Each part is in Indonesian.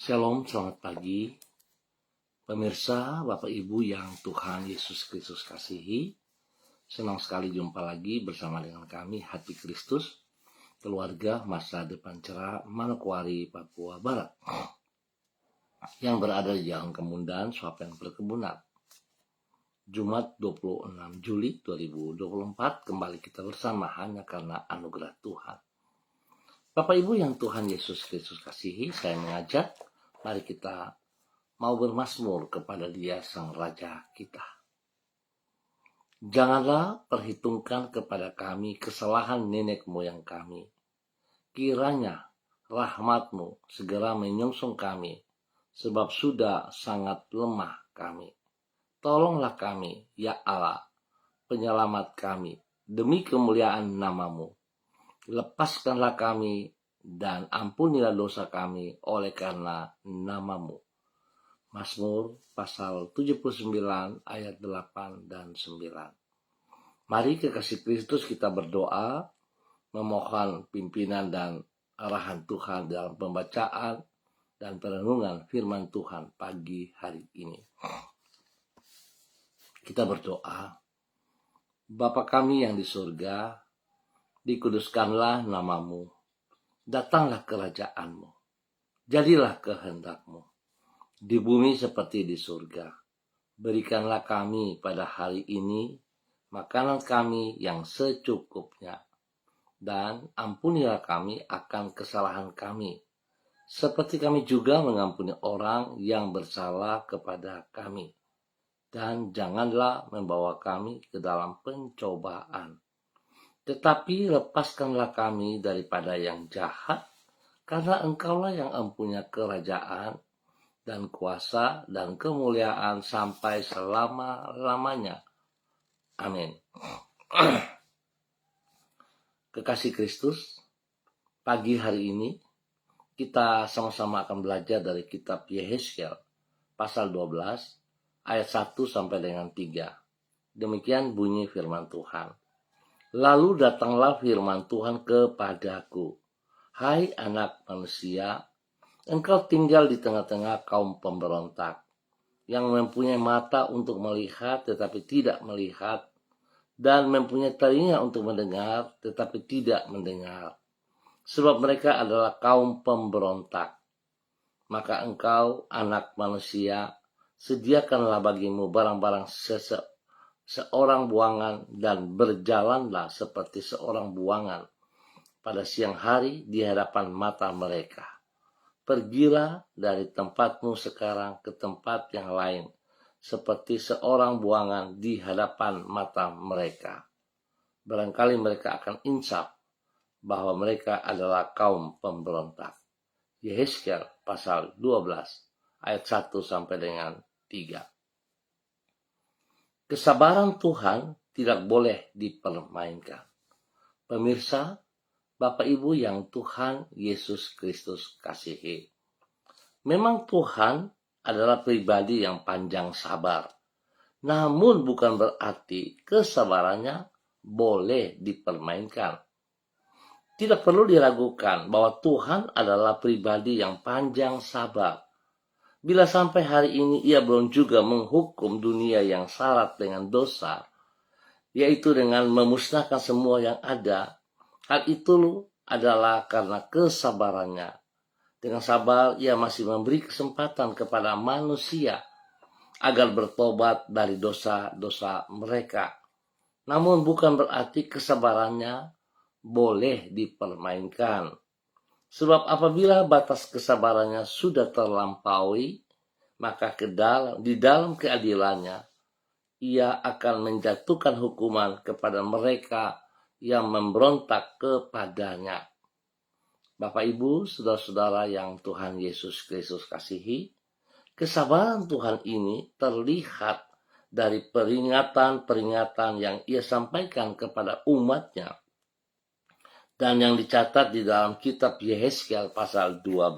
Shalom, selamat pagi. Pemirsa, Bapak Ibu yang Tuhan Yesus Kristus kasihi. Senang sekali jumpa lagi bersama dengan kami, Hati Kristus, keluarga Masa Depan Cerah, Manokwari, Papua Barat, yang berada di Jalan Kemundan, Suapen Perkebunan. Jumat 26 Juli 2024, kembali kita bersama hanya karena anugerah Tuhan. Bapak Ibu yang Tuhan Yesus Kristus kasihi, saya mengajak, mari kita mau bermazmur kepada Dia Sang Raja kita. Janganlah perhitungkan kepada kami kesalahan nenek moyang kami. Kiranya rahmat-Mu segera menyongsong kami, sebab sudah sangat lemah kami. Tolonglah kami, ya Allah, penyelamat kami, demi kemuliaan nama-Mu. Lepaskanlah kami dan ampunilah dosa kami oleh karena nama-Mu. Mazmur pasal 79 ayat 8 dan 9. Mari kekasih Kristus kita berdoa, memohon pimpinan dan arahan Tuhan dalam pembacaan dan perenungan firman Tuhan pagi hari ini. Kita berdoa. Bapa kami yang di surga, dikuduskanlah nama-Mu, datanglah kerajaan-Mu, jadilah kehendak-Mu, di bumi seperti di surga. Berikanlah kami pada hari ini makanan kami yang secukupnya, dan ampunilah kami akan kesalahan kami, seperti kami juga mengampuni orang yang bersalah kepada kami. Dan janganlah membawa kami ke dalam pencobaan, tetapi lepaskanlah kami daripada yang jahat, karena Engkaulah yang mempunyai kerajaan dan kuasa dan kemuliaan sampai selama-lamanya. Amin. Kekasih Kristus, pagi hari ini kita sama-sama akan belajar dari kitab Yehezkiel pasal 12 ayat 1 sampai dengan 3. Demikian bunyi firman Tuhan. Lalu datanglah firman Tuhan kepadaku, hai anak manusia, engkau tinggal di tengah-tengah kaum pemberontak, yang mempunyai mata untuk melihat tetapi tidak melihat, dan mempunyai telinga untuk mendengar tetapi tidak mendengar. Sebab mereka adalah kaum pemberontak. Maka engkau, anak manusia, sediakanlah bagimu barang-barang seorang buangan, dan berjalanlah seperti seorang buangan pada siang hari di hadapan mata mereka. Pergilah dari tempatmu sekarang ke tempat yang lain, seperti seorang buangan di hadapan mata mereka. Barangkali mereka akan insaf bahwa mereka adalah kaum pemberontak. Yehezkiel pasal 12 ayat 1 sampai dengan 3. Kesabaran Tuhan tidak boleh dipermainkan. Pemirsa, Bapak Ibu yang Tuhan Yesus Kristus kasihi. Memang Tuhan adalah pribadi yang panjang sabar. Namun bukan berarti kesabarannya boleh dipermainkan. Tidak perlu diragukan bahwa Tuhan adalah pribadi yang panjang sabar. Bila sampai hari ini ia belum juga menghukum dunia yang syarat dengan dosa, yaitu dengan memusnahkan semua yang ada, hal itu adalah karena kesabarannya. Dengan sabar ia masih memberi kesempatan kepada manusia agar bertobat dari dosa-dosa mereka. Namun bukan berarti kesabarannya boleh dipermainkan. Sebab apabila batas kesabarannya sudah terlampaui, maka di dalam keadilannya, ia akan menjatuhkan hukuman kepada mereka yang memberontak kepadanya. Bapak Ibu, saudara-saudara yang Tuhan Yesus Kristus kasihi, kesabaran Tuhan ini terlihat dari peringatan-peringatan yang ia sampaikan kepada umatnya, dan yang dicatat di dalam kitab Yehezkiel pasal 12.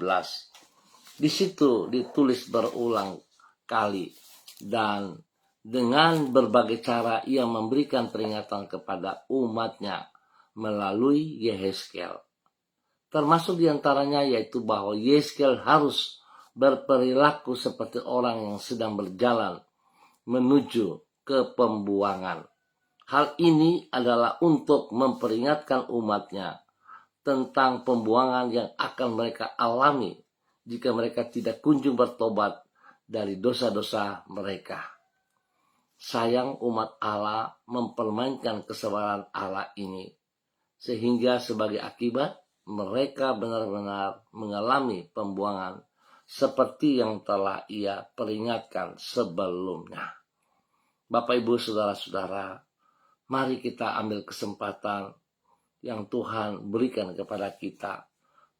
Di situ ditulis berulang kali, dan dengan berbagai cara ia memberikan peringatan kepada umatnya melalui Yehezkiel. Termasuk diantaranya yaitu bahwa Yehezkiel harus berperilaku seperti orang yang sedang berjalan menuju ke pembuangan. Hal ini adalah untuk memperingatkan umatnya tentang pembuangan yang akan mereka alami jika mereka tidak kunjung bertobat dari dosa-dosa mereka. Sayang umat Allah mempermainkan kesabaran Allah ini, sehingga sebagai akibat mereka benar-benar mengalami pembuangan seperti yang telah ia peringatkan sebelumnya. Bapak, Ibu, Saudara-saudara, mari kita ambil kesempatan yang Tuhan berikan kepada kita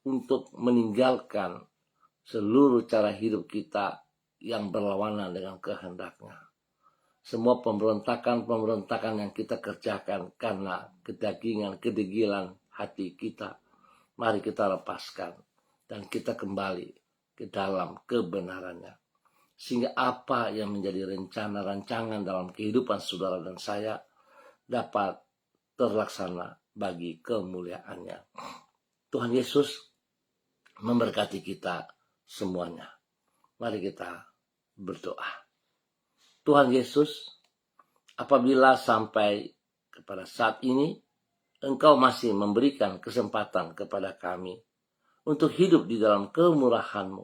untuk meninggalkan seluruh cara hidup kita yang berlawanan dengan kehendak-Nya. Semua pemberontakan yang kita kerjakan karena kedagingan, kedegilan hati kita, mari kita lepaskan dan kita kembali ke dalam kebenarannya. Sehingga apa yang menjadi rencana rancangan dalam kehidupan saudara dan saya dapat terlaksana bagi kemuliaannya. Tuhan Yesus memberkati kita semuanya. Mari kita berdoa. Tuhan Yesus, apabila sampai kepada saat ini, Engkau masih memberikan kesempatan kepada kami untuk hidup di dalam kemurahan-Mu.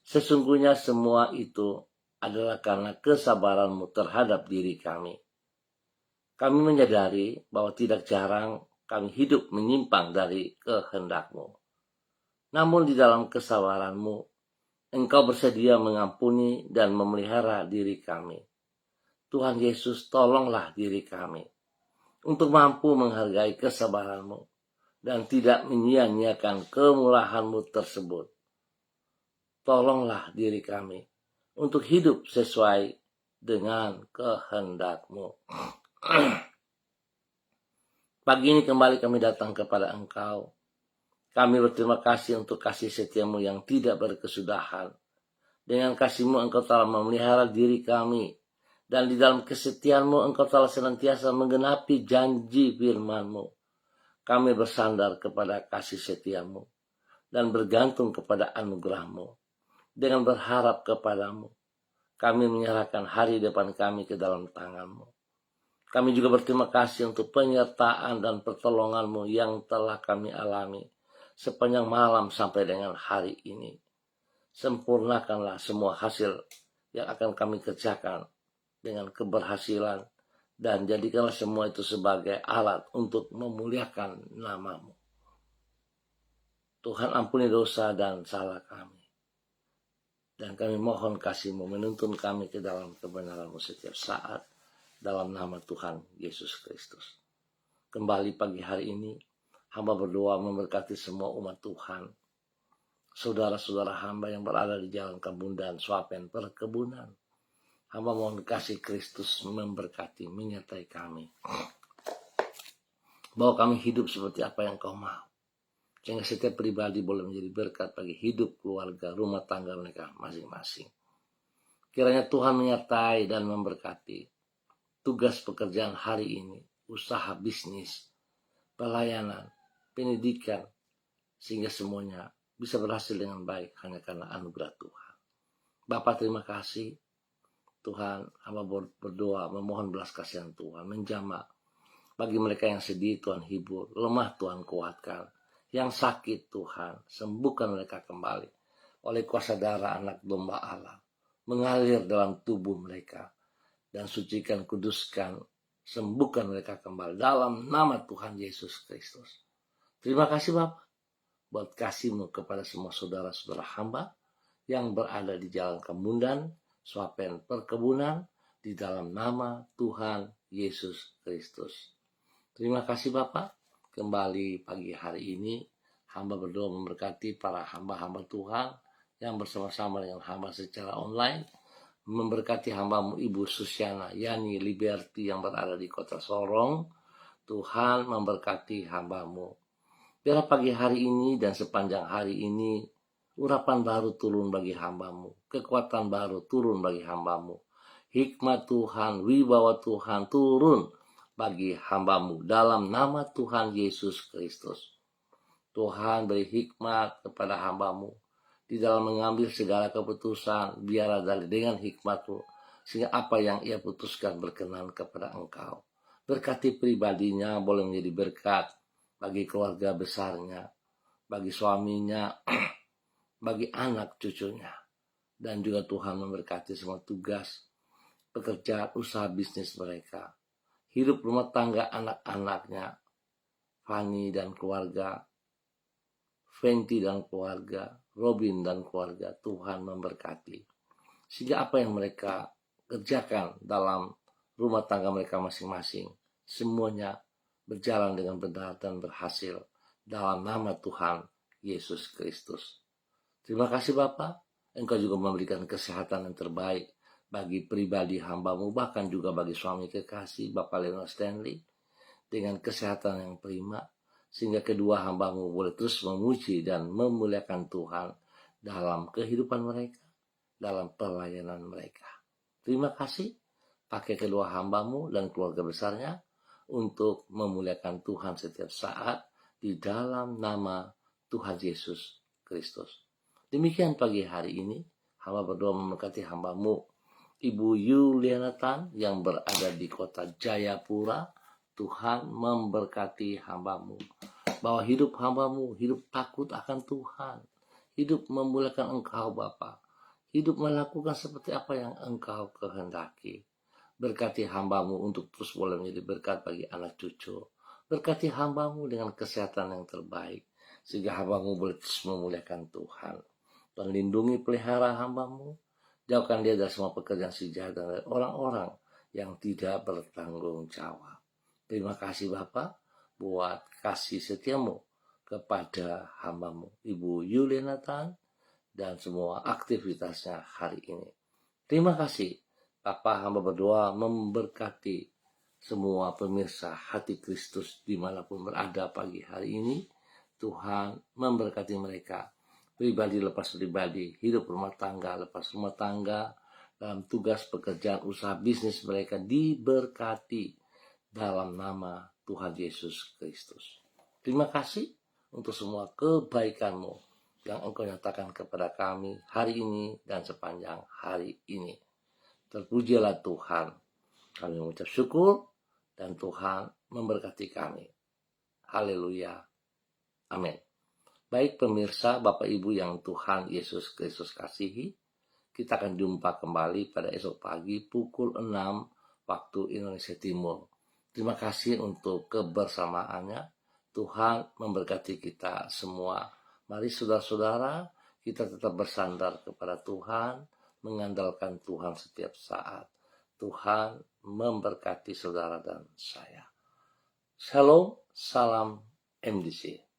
Sesungguhnya semua itu adalah karena kesabaran-Mu terhadap diri kami. Kami menyadari bahwa tidak jarang kami hidup menyimpang dari kehendak-Mu. Namun di dalam kesabaran-Mu, Engkau bersedia mengampuni dan memelihara diri kami. Tuhan Yesus, tolonglah diri kami untuk mampu menghargai kesabaran-Mu dan tidak menyia-nyiakan kemurahan-Mu tersebut. Tolonglah diri kami untuk hidup sesuai dengan kehendak-Mu. Pagi ini kembali kami datang kepada Engkau. Kami berterima kasih untuk kasih setia-Mu yang tidak berkesudahan. Dengan kasih-Mu Engkau telah memelihara diri kami. Dan di dalam kesetiaan-Mu Engkau telah senantiasa menggenapi janji firman-Mu. Kami bersandar kepada kasih setia-Mu dan bergantung kepada anugerah-Mu. Dengan berharap kepada-Mu, kami menyerahkan hari depan kami ke dalam tangan-Mu. Kami juga berterima kasih untuk penyertaan dan pertolongan-Mu yang telah kami alami sepanjang malam sampai dengan hari ini. Sempurnakanlah semua hasil yang akan kami kerjakan dengan keberhasilan dan jadikanlah semua itu sebagai alat untuk memuliakan nama-Mu. Tuhan, ampuni dosa dan salah kami. Dan kami mohon kasih-Mu menuntun kami ke dalam kebenaran-Mu setiap saat dalam nama Tuhan Yesus Kristus. Kembali pagi hari ini, hamba berdoa memberkati semua umat Tuhan. Saudara-saudara hamba yang berada di jalan kebun swapen perkebunan. Hamba mohon kasih Kristus memberkati, menyertai kami. Bahwa kami hidup seperti apa yang Kau mau. Sehingga setiap pribadi boleh menjadi berkat bagi hidup, keluarga, rumah tangga mereka masing-masing. Kiranya Tuhan menyertai dan memberkati tugas pekerjaan hari ini, usaha bisnis, pelayanan, pendidikan, sehingga semuanya bisa berhasil dengan baik hanya karena anugerah Tuhan. Bapa, terima kasih. Tuhan, hamba berdoa memohon belas kasihan Tuhan, menjamah bagi mereka yang sedih Tuhan hibur, lemah Tuhan kuatkan, yang sakit Tuhan sembuhkan mereka kembali oleh kuasa darah anak domba Allah mengalir dalam tubuh mereka dan sucikan, kuduskan, sembuhkan mereka kembali dalam nama Tuhan Yesus Kristus. Terima kasih Bapak buat kasih-Mu kepada semua saudara-saudara hamba yang berada di jalan kemundan, swapen perkebunan, di dalam nama Tuhan Yesus Kristus. Terima kasih Bapak. Kembali pagi hari ini, hamba berdoa memberkati para hamba-hamba Tuhan yang bersama-sama dengan hamba secara online. Memberkati hamba-Mu Ibu Susiana Yani Liberty yang berada di kota Sorong. Tuhan memberkati hamba-Mu. Biar pagi hari ini dan sepanjang hari ini urapan baru turun bagi hamba-Mu. Kekuatan baru turun bagi hamba-Mu. Hikmat Tuhan, wibawa Tuhan turun bagi hamba-Mu dalam nama Tuhan Yesus Kristus. Tuhan beri hikmat kepada hamba-Mu di dalam mengambil segala keputusan, biarlah dengan hikmat-Mu, sehingga apa yang ia putuskan berkenan kepada Engkau. Berkati pribadinya, boleh menjadi berkat bagi keluarga besarnya, bagi suaminya, bagi anak cucunya. Dan juga Tuhan memberkati semua tugas, pekerjaan, usaha bisnis mereka, hidup rumah tangga anak-anaknya, Fanny dan keluarga, Fenty dan keluarga, Robin dan keluarga. Tuhan memberkati, sehingga apa yang mereka kerjakan dalam rumah tangga mereka masing-masing, semuanya berjalan dengan benar dan berhasil dalam nama Tuhan Yesus Kristus. Terima kasih Bapa, Engkau juga memberikan kesehatan yang terbaik bagi pribadi hamba-Mu, bahkan juga bagi suami kekasih Bapak Leonard Stanley, dengan kesehatan yang prima, sehingga kedua hamba-Mu boleh terus memuji dan memuliakan Tuhan dalam kehidupan mereka, dalam pelayanan mereka. Terima kasih, pakai kedua hamba-Mu dan keluarga besarnya untuk memuliakan Tuhan setiap saat di dalam nama Tuhan Yesus Kristus. Demikian pagi hari ini, hamba berdoa memberkati hamba-Mu, Ibu Yuliana Tan yang berada di kota Jayapura. Tuhan memberkati hamba-Mu, bahwa hidup hamba-Mu, hidup takut akan Tuhan, hidup memuliakan Engkau Bapa, hidup melakukan seperti apa yang Engkau kehendaki. Berkati hamba-Mu untuk terus boleh menjadi berkat bagi anak cucu. Berkati hamba-Mu dengan kesehatan yang terbaik, sehingga hamba-Mu boleh terus memuliakan Tuhan. Dan lindungi pelihara hamba-Mu, jauhkan dia dari semua pekerjaan si jahat dan dari orang-orang yang tidak bertanggung jawab. Terima kasih Bapa buat kasih setia-Mu kepada hamba-Mu, Ibu Yuliana Tan, dan semua aktivitasnya hari ini. Terima kasih Bapa, hamba berdoa memberkati semua pemirsa Hati Kristus dimanapun berada pagi hari ini. Tuhan memberkati mereka, pribadi lepas pribadi, hidup rumah tangga lepas rumah tangga, dalam tugas pekerjaan usaha bisnis mereka diberkati dalam nama Tuhan Yesus Kristus. Terima kasih untuk semua kebaikan-Mu yang Engkau nyatakan kepada kami hari ini dan sepanjang hari ini. Terpujilah Tuhan. Kami mengucap syukur dan Tuhan memberkati kami. Haleluya. Amin. Baik pemirsa, Bapak Ibu yang Tuhan Yesus Kristus kasihi, kita akan jumpa kembali pada esok pagi pukul 6 waktu Indonesia Timur. Terima kasih untuk kebersamaannya. Tuhan memberkati kita semua. Mari saudara-saudara, kita tetap bersandar kepada Tuhan, mengandalkan Tuhan setiap saat. Tuhan memberkati saudara dan saya. Shalom, salam MDC.